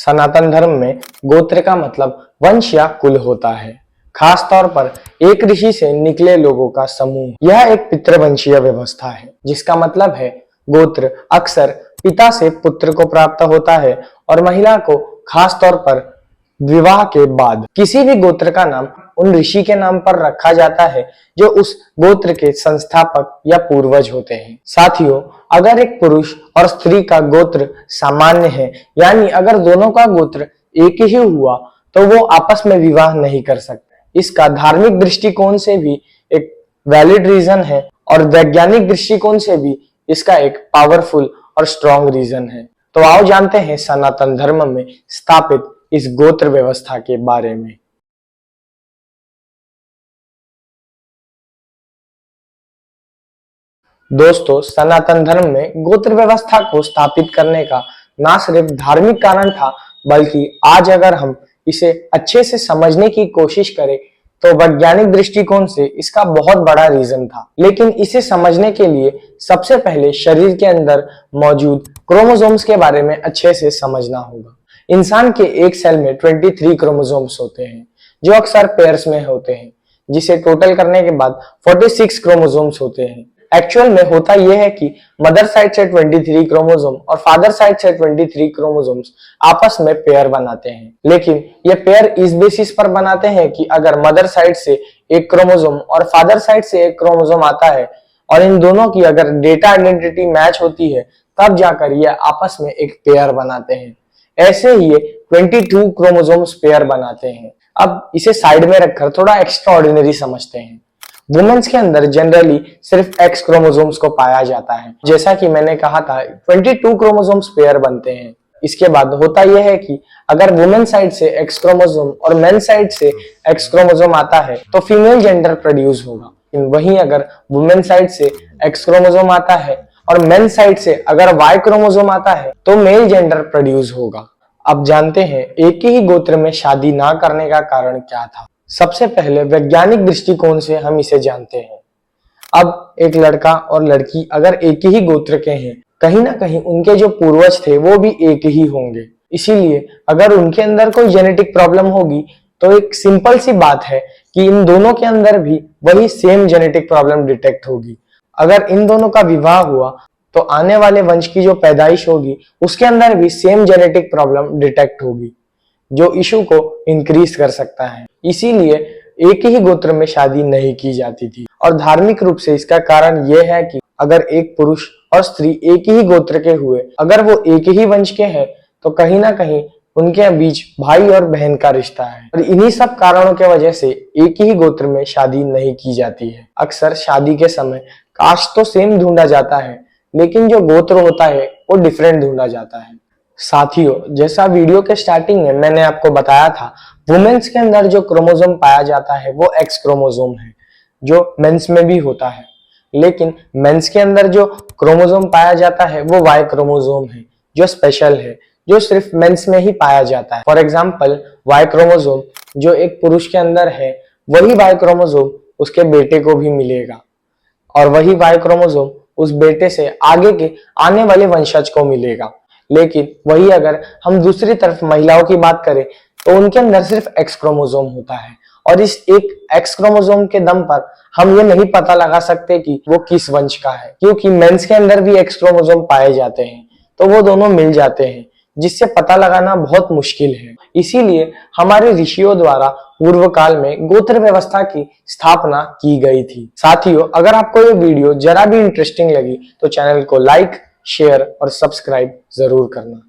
सनातन धर्म में गोत्र का मतलब वंश या कुल होता है, खास तौर पर एक ऋषि से निकले लोगों का समूह। यह एक पितृवंशीय व्यवस्था है, जिसका मतलब है गोत्र अक्सर पिता से पुत्र को प्राप्त होता है और महिला को खास तौर पर विवाह के बाद किसी भी गोत्र का नाम उन ऋषि के नाम पर रखा जाता है जो उस गोत्र के संस्थापक या पूर्वज होते हैं। साथियों, अगर एक पुरुष और स्त्री का गोत्र सामान्य है, यानी अगर दोनों का गोत्र एक ही हुआ, तो वो आपस में विवाह नहीं कर सकते। इसका धार्मिक दृष्टिकोण से भी एक वैलिड रीजन है और वैज्ञानिक दृष्टिकोण से भी इसका एक पावरफुल और स्ट्रॉन्ग रीजन है। तो आओ जानते हैं सनातन धर्म में स्थापित इस गोत्र व्यवस्था के बारे में। दोस्तों, सनातन धर्म में गोत्र व्यवस्था को स्थापित करने का ना सिर्फ धार्मिक कारण था, बल्कि आज अगर हम इसे अच्छे से समझने की कोशिश करें तो वैज्ञानिक दृष्टिकोण से इसका बहुत बड़ा रीजन था। लेकिन इसे समझने के लिए सबसे पहले शरीर के अंदर मौजूद क्रोमोसोम्स के बारे में अच्छे से समझना होगा। इंसान के एक सेल में 23 क्रोमोसोम्स होते हैं, जो अक्सर पेयर्स में होते हैं, जिसे टोटल करने के बाद 46 क्रोमोसोम्स होते हैं। एक्चुअल में होता यह है कि मदर साइड से 23 क्रोमोसोम और फादर साइड से 23 क्रोमोसोम्स आपस में पेयर बनाते हैं। लेकिन ये पेयर इस बेसिस पर बनाते हैं कि अगर मदर साइड से एक क्रोमोसोम और फादर साइड से एक क्रोमोसोम आता है और इन दोनों की अगर डेटा आइडेंटिटी मैच होती है, तब जाकर ये आपस में एक पेयर बनाते हैं। ऐसे ही ये 22 क्रोमोसोम्स पेयर बनाते हैं। अब इसे साइड में रखकर थोड़ा एक्स्ट्रा ऑर्डिनरी समझते हैं। वुमेन्स के अंदर जनरली सिर्फ एक्स क्रोमोसोम्स को पाया जाता है। जैसा कि मैंने कहा था, 22 क्रोमोसोम्स पेयर बनते हैं। इसके बाद होता यह है कि अगर वुमेन साइड से एक्स क्रोमोसोम और मेन साइड से एक्स क्रोमोसोम आता है तो फीमेल जेंडर प्रोड्यूस होगा। वहीं अगर वुमेन साइड से एक्स क्रोमोसोम आता है और मेन साइड से अगर वाई क्रोमोसोम आता है तो मेल जेंडर प्रोड्यूस होगा। अब जानते हैं एक ही गोत्र में शादी ना करने का कारण क्या था। सबसे पहले वैज्ञानिक दृष्टिकोण से हम इसे जानते हैं। अब एक लड़का और लड़की अगर एक ही गोत्र के हैं, कहीं ना कहीं उनके जो पूर्वज थे वो भी एक ही होंगे। इसीलिए अगर उनके अंदर कोई जेनेटिक प्रॉब्लम होगी तो एक सिंपल सी बात है कि इन दोनों के अंदर भी वही सेम जेनेटिक प्रॉब्लम डिटेक्ट होगी। अगर इन दोनों का विवाह हुआ तो आने वाले वंश की जो पैदाइश होगी उसके अंदर भी सेम जेनेटिक प्रॉब्लम डिटेक्ट होगी, जो इशू को इंक्रीज कर सकता है। इसीलिए एक ही गोत्र में शादी नहीं की जाती थी। और धार्मिक रूप से इसका कारण यह है कि अगर एक पुरुष और स्त्री एक ही गोत्र के हुए, अगर वो एक ही वंश के हैं, तो कहीं ना कहीं उनके बीच भाई और बहन का रिश्ता है। और इन्हीं सब कारणों के वजह से एक ही गोत्र में शादी नहीं की जाती है। अक्सर शादी के समय कास्ट तो सेम ढूंढा जाता है, लेकिन जो गोत्र होता है वो डिफरेंट ढूंढा जाता है। साथियों, जैसा वीडियो के स्टार्टिंग में मैंने आपको बताया था, वुमेन्स के अंदर जो क्रोमोसोम पाया जाता है वो एक्स क्रोमोसोम है, जो मेंस में भी होता है। लेकिन मेंस के अंदर जो क्रोमोसोम पाया जाता है वो वाई क्रोमोसोम है, जो स्पेशल है, जो सिर्फ मेंस में ही पाया जाता है। फॉर एग्जाम्पल, वाई क्रोमोसोम जो एक पुरुष के अंदर है, वही वाई क्रोमोसोम उसके बेटे को भी मिलेगा और वही वाई क्रोमोसोम उस बेटे से आगे के आने वाले वंशज को मिलेगा। लेकिन वही अगर हम दूसरी तरफ महिलाओं की बात करें तो उनके अंदर सिर्फ एक्स क्रोमोसोम होता है और इस एक एक्स क्रोमोसोम के दम पर हम ये नहीं पता लगा सकते कि वो किस वंश का है, क्योंकि मेंस के अंदर भी एक्स क्रोमोसोम पाए जाते हैं, तो वो दोनों मिल जाते हैं, जिससे पता लगाना बहुत मुश्किल है। इसीलिए हमारे ऋषियों द्वारा पूर्व काल में गोत्र व्यवस्था की स्थापना की गई थी। साथियों, अगर आपको ये वीडियो जरा भी इंटरेस्टिंग लगी तो चैनल को लाइक, शेयर और सब्सक्राइब जरूर करना।